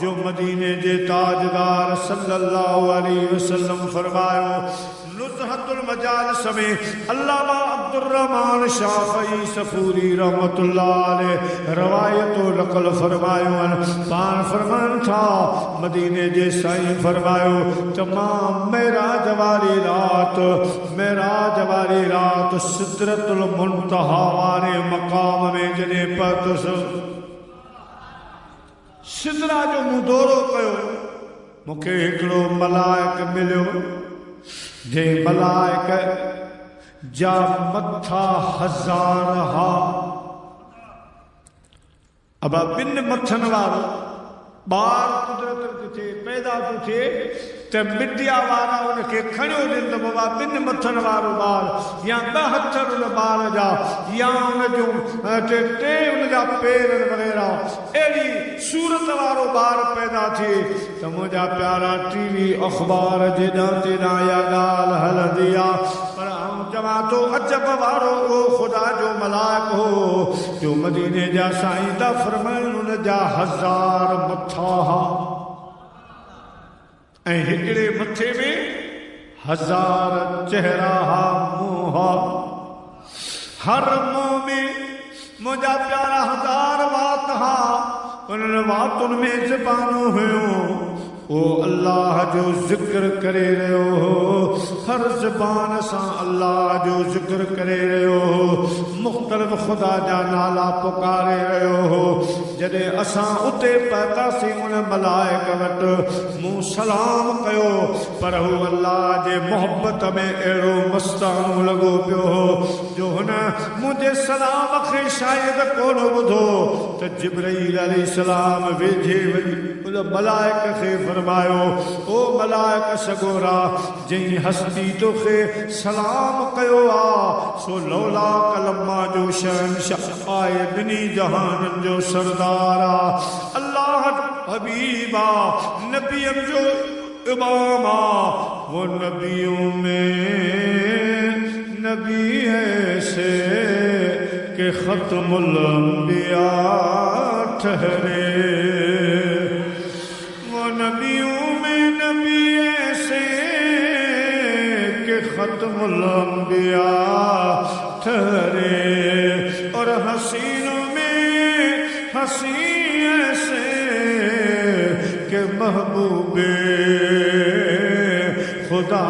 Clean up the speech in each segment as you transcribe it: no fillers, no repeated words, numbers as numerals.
जो मदीने जे ताजदार सल्लल्लाहु अलैहि वसल्लम फरमायो नुज़हतुल मजालिस में अल्लामा अब्दुर्रहमान शाफ़ई सफूरी रहमतुल्लाह अलैह रवायतो नकल फरमायो पान फरमान था मदीने जे साईं फरमायो तमाम मेराज वाली रात सिदरतुल मुंतहा वाले मकाम में जने पहुंच सिदरा जो मुंह दौरो कयो मूंखे हिकिड़ो मलाइक मिलियो जे मलाइक जा मथा 1000 हा अब बिन मथन वारो बार कुदरत थे पैदा तो थे ते मीडिया वारा उनके खणियो दिन बाबा बिन मथन वारो बार या 2 हथ उन बार जा या उन जो टे उन जा पैर वगैरह एड़ी सूरत वारो बार पैदा थे त मुझा प्यारा टीवी अखबार जेदा तेरा या गाल हल दिया पर हम जमा तो अजब वारो ओ खुदा जो मलाइक हो जो मदीने जा साईं दा फरमान उन जा 1000 मथा हा हिकड़े मथे में 1000 चेहरा हा मुंह हा हर मुंह में मुझा प्यारा 1000 वात हा उन वातुन में ज़बानू हुयो ओ अल्लाह जो जिक्र करे रहो हो हर ज़बान सा अल्लाह जो जिक्र करे रहो हो मुख्तलिफ खुदा जा नाला पुकारे रहो हो जदे असां उते पहुतासीं उन मलाइक वट मूं सलाम कयो पर हू अल्लाह जे मोहब्बत में अहिड़ो मस्तानो लॻो पियो हो जो हुन मुंहिंजे सलाम खे शायदि कोन ॿुधो त जिब्राईल अलैहिस्सलाम वेझे वञी उन मलाइक खे फरमायो ओ मलाइक सगोरा जई हस्ती तोखे सलाम कयो आ सो लौला कलमा जो शहंशाह आए बिनी जहानन जो सरदार आ अल्लाह हबीबा नबियन जो इमाम आ वो नबियों में नबी ऐसे के खत्मुल अंबिया ठहरे नबियों में नबी ऐसे के खत्मुल अंबिया ठहरे और हसीनों में हसी ऐसे के महबूबे खुदा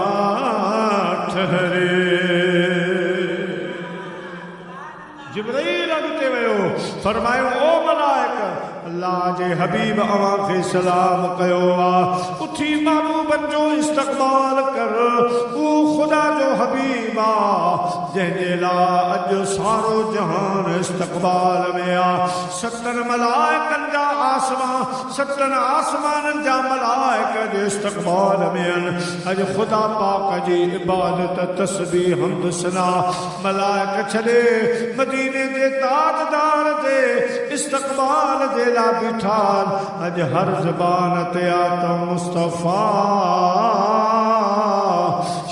ठहरे जिब्राईल अॻिते वियो फरमायो ओ मलाइक अल्लाह जे हबीब अवां खे सलाम कयो आ उथी महबूबन जो इस्तक़बाल कर वो खुदा जो हबीब आ जंहिंजे लाइ अॼु सारो जहान इस्तक़बाल में आ 7 मलाइकनि जा आसमान 7 आसमाननि जा मलाइक जे इस्तक़बाल में आहिनि अॼु ख़ुदा पाक जी इबादत तस्बीह हमद सना मलाइक छॾे मदीने जे ताजदार जे इस्तक़बाल जे लाइ बीठा अॼु हर ज़बान ते आ त मुस्तफ़ा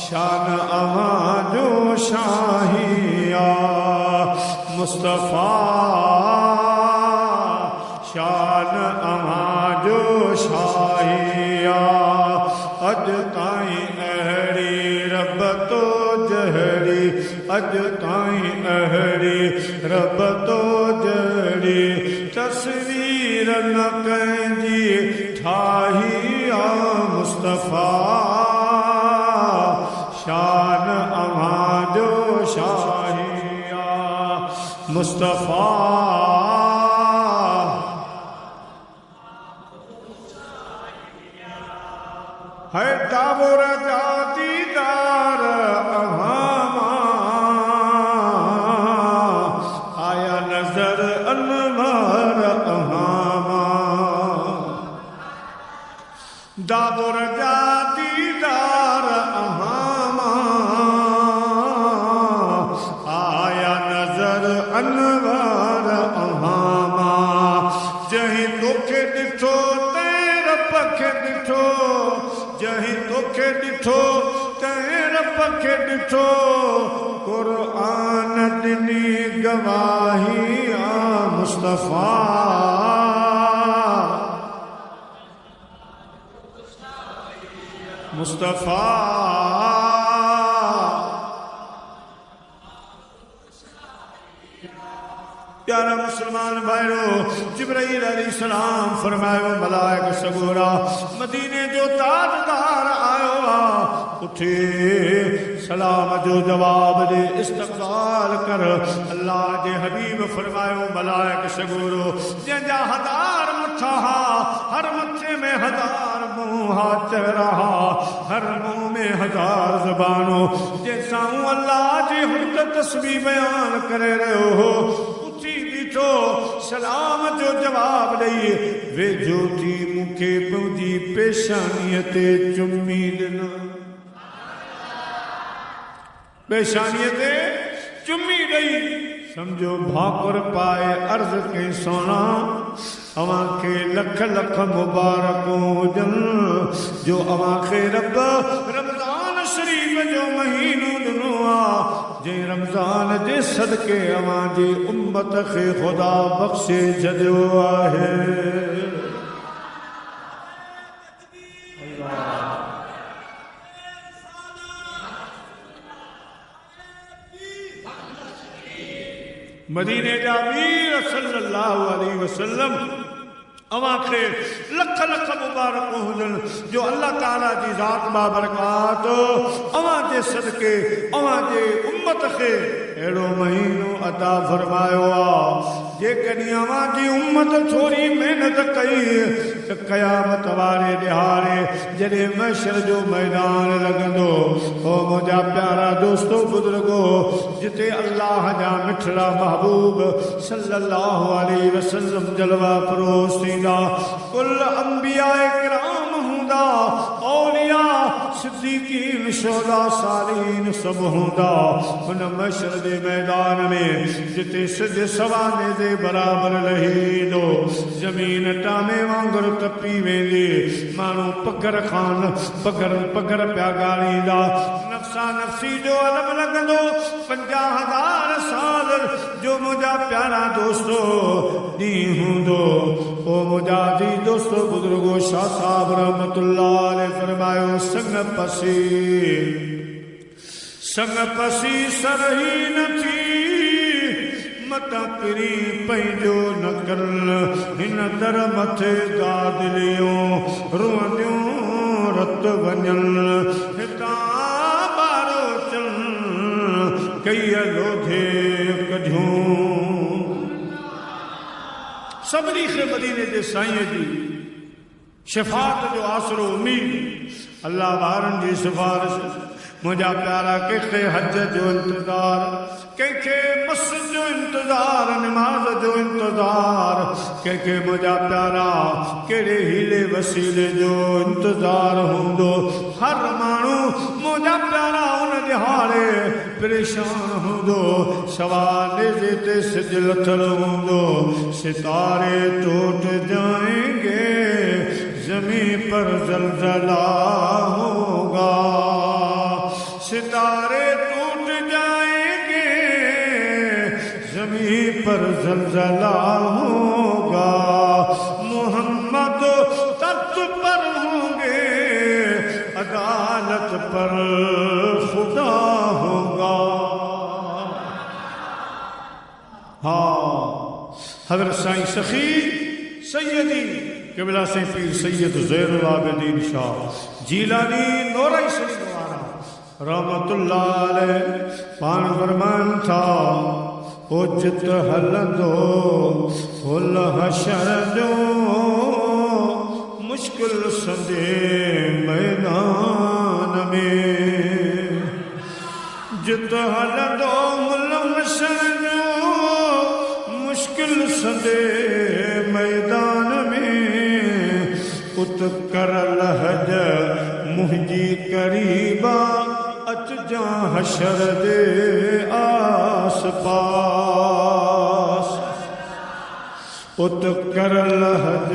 शान अवां जो शाहिया मुस्तफ़ा शान अवां जो शाहिया अॼु ताईं अहिड़ी रब तो जहड़ी अॼु ताईं अहिड़ी रब तो जहड़ी तस्वीर न कंहिंजी ठाही आ मुस्तफ़ा शान अवां जो शाहिया मुस्तफ़ा है दावोर जा दीदार अवां आया नजर अनवर अवां दावोर जा दीदार अवां आया नजर अनवर अवां जहीं तोखे ॾिठो ते रब खे ॾिठो जहीं तोखे ॾिठो तैं रब खे ॾिठो क़ुर्आन ॾिनी गवाही आ मुस्तफ़ा मुस्तफा प्यारा मुसलमान भाइयों, जिब्राइल अलैहिस्सलाम फरमायो मलाइक सगोरा मदीने जो ताजदार आयो उठे सलाम जो जवाब दे इस्तकबाल कर। अल्लाह जे हबीब फरमायो मलाइक सगोरो जंजा हजार मथा हर मथे में हजार मुंह चेहरा हर मुंह में हजार जबानों जैसा अल्लाह जी हुन तस्बीह बयान करे रहे हो तो सलाम जो जवाब दई वे ज्योति मुखे पहुंची पेशानी ते चुम्मी देना पेशानी ते चुम्मी दई समझो भाकुर पाए अर्ज के सोना अवां के लख लख मुबारक हुजन जो अवां के रब रमजान शरीफ जो महीनो दिनो जे रमजान जे सदके अवां जी उम्मत खे खुदा बख्शे जदो आहे। मदीने जा वीर सल्लल्लाहु अलैहि वसल्लम अवां खे लख लख मुबारक हुजन जो अल्लाह ताला जी ज़ात बाबरकात अवां जे सदके अवां जे उम्मत खे अहिड़ो महीनो अता फरमायो जे कॾहिं अवां जी उम्मत थोड़ी मेहनत कई त क़यामत वारे ॾिहाड़े जॾहिं महशर जो मैदान लॻंदो ओ मुंहिंजा प्यारा दोस्तो बुज़ुर्गो जिते अल्लाह जा मिठड़ा महबूब सल्लल्लाहु अलैहि वसल्लम जलवा फरोज़ थींदा कुल अंबिया किराम हूंदा औलिया सिद्दीकीन शुहदा सालीन सब हूंदा हुन महशर जे मैदान में जिते सिज सवाने जे बराबर लहींदो ज़मीन टामे वांगुर तपी वेंदी माण्हू पगर खान पगर पगर पिया ॻाड़ींदा नफ़्सा नफ़्सी जो अलम लॻंदो 50,000 साल जो मुंहिंजा प्यारा दोस्तो ॾींहुं हूंदो ओ मुंहिंजा जी दोस्तो बुज़ुर्गो शाह साहब रहमतुल्लाह अलैहि फरमायो संग पसी सरही न थी मता पिरी पंहिंजो न कर हिन दर मथे दादलियूं रुअंदियूं रत वञन हितां ॿारो चल कई लोधे कढियूं सभिनी खे मदीने जे साईं जी शफ़ाअत जो आसरो उम्मीद अल्लाह ॿारनि जी सिफारिश मुंहिंजा प्यारा कंहिंखे हज जो इंतज़ार कंहिंखे मस्जिद जो इंतज़ार नमाज जो इंतज़ार कंहिंखे मुंहिंजा प्यारा कहिड़े हीले वसीले जो इंतज़ार हूंदो हर माण्हू मुंहिंजा प्यारा उन दिहाड़े परेशान हूंदो सवाल ते सिज लथल हूंदो सितारे टूट जाएंगे ज़मीन पर ज़लज़ला होगा सितारे टूट जाएंगे ज़मीन पर ज़लज़ला होगा मोहम्मद तख्त पर होंगे अदालत पर खुदा होगा। हाँ हज़रत साईं सखी सैयदी क़िबला से पीर सैयद ज़ैनुल आबिदीन शाह जीलानी नौराई शरीफ वारा रहमतुल्लाह अलैह पान फरमान था ओ जित हलंदो फुल हशर जो मुश्किल संदे मैदान में जित हलंदो फुल हशर जो मुश्किल संदे मैदान में उत कर लहज मुंहिंजी करीबा अच जा हशर दे आस पास उत कर लहज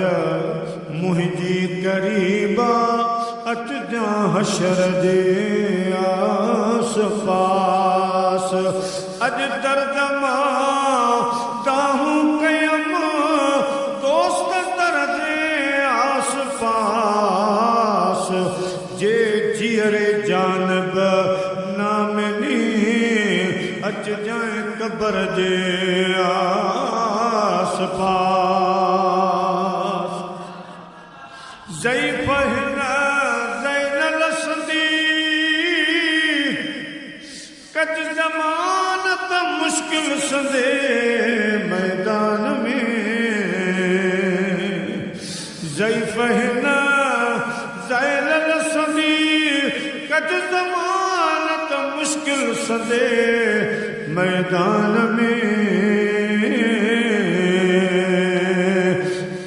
मुंहिंजी करीबा अच जा हशर दे आस पास अज दर्दमा दाहूं कयम दोस्त दर्द आस पास जे कबर जे आस पास ज़ईफ़ हिन ज़ैनल संदी कज ज़मानत मुश्किल संदे मैदान में ज़ईफ़ हिन ज़ैनल संदी कज ज़मानत मुश्किल संदे मैदान में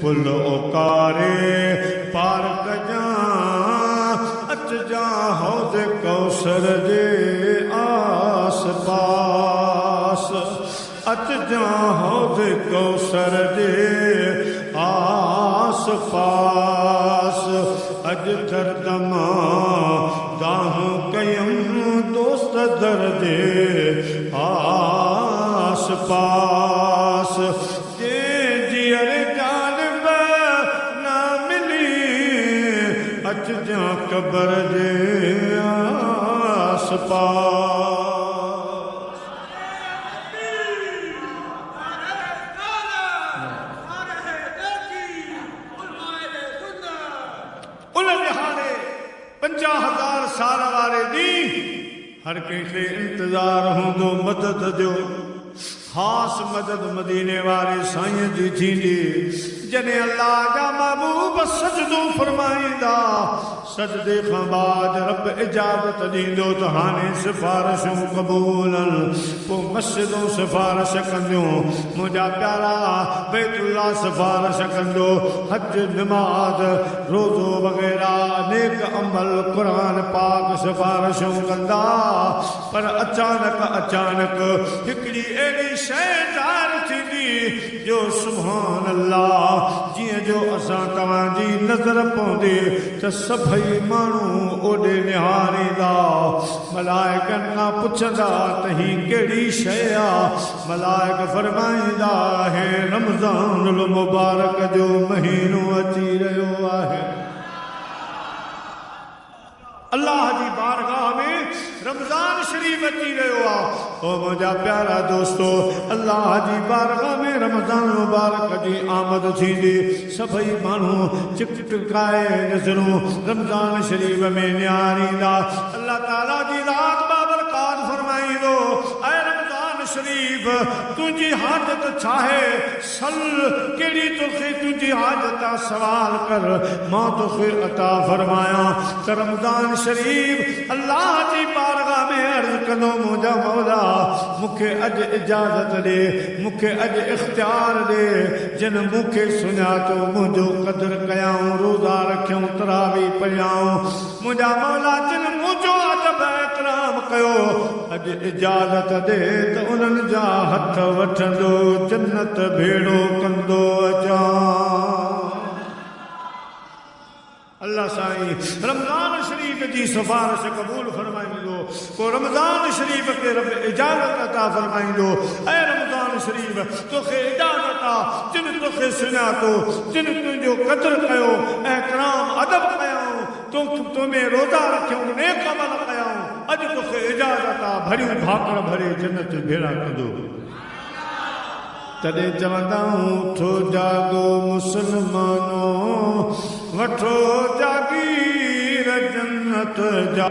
पुल ओकारे पार कजां अचजां हौद कौसर जे आस पास अचजां हौद कौसर जे आस पास अज दर्दमा दाहूं कयम दोस्त दर्दे आस पास जे जियर जानब ना मिली अचजां कबर जे आस पास उन हाणे 50,000 साल वारे ॾींहुं हर कंहिंखे इंतज़ार हूंदो मदद जो ख़ासि मदद मदीने वारे साईं जी थींदी जॾहिं अल्लाह जा महबूब सजदो फरमाईंदा सजदे खां बाद रब इजाज़त ॾींदो त हाणे सिफ़ारिशूं क़बूलन पोइ मस्जिदूं सिफ़ारिश कंदियूं मुंहिंजा प्यारा बैतुल्ला सिफ़ारिश कंदो हज नमाज़ रोज़ो वग़ैरह नेक अमल क़ुरान पाक सिफ़ारिशूं कंदा पर अचानक हिकिड़ी अहिड़ी शइ ज़ाहिर थींदी जो सुभान अल्लाह जिएं जो असां तव्हांजी नज़र पवंदी त सभई माण्हू ओॾे निहारींदा मलाइकनि खां पुछंदा त ही कहिड़ी शइ आहे मलाइक फरमाईंदा हे रमज़ानुल मुबारक जो महीनो अची रहियो आहे अल्लाह जी बारगाह में रमज़ान शरीफ अची रहियो आहे ओ मुंहिंजा प्यारा दोस्तो अल्लाह जी बारगाह में रमज़ान मुबारक जी आमद थींदी सभई माण्हू चिकचिकाए नज़रूं रमज़ान शरीफ में निहारींदा अल्लाह ताला जी रात बाबरकात फरमाईंदो ऐ रमज़ान शरीफ तुंहिंजी हाजत छा आहे सल कहिड़ी तोखे तुंहिंजी हाजत आहे सवाल कर मां तोखे अता फरमायां त रमज़ान शरीफ अल्लाह जी बारगाह में अर्ज़ कंदो मुंहिंजा मौला मूंखे अॼु इजाज़त ॾे मूंखे अॼु इख़्तियार ॾे जिन मूंखे सुञातो मुंहिंजो क़दुरु कयाऊं रोज़ा रखियऊं तरावी पढ़ियाऊं मुंहिंजा मौला जिन मुंहिंजो अदब इकराम कयो अॼु इजाज़त ॾे त उन्हनि जा हथ वठंदो जन्नत भेड़ो कंदो अचां अल्लाह साईं रमज़ान शरीफ जी सिफ़ारिश क़बूल फरमाईंदो पोइ रमज़ान शरीफ खे रब इजाज़त अता फरमाईंदो ऐं रमज़ान शरीफ तोखे इजाज़त आहे जिन तोखे सुञातो जिन तुंहिंजो क़दुरु कयो ऐं कराम अदब कयाऊं तो में रोज़ा रखियऊं नेक अमल कयाऊं अॼु तोखे इजाज़त आहे भरियूं भाकर भरे जन्नत भेड़ा कंदो तॾहिं चवंदाऊं उथो जागो मुसलमानो वठो जागीर जन्नत जा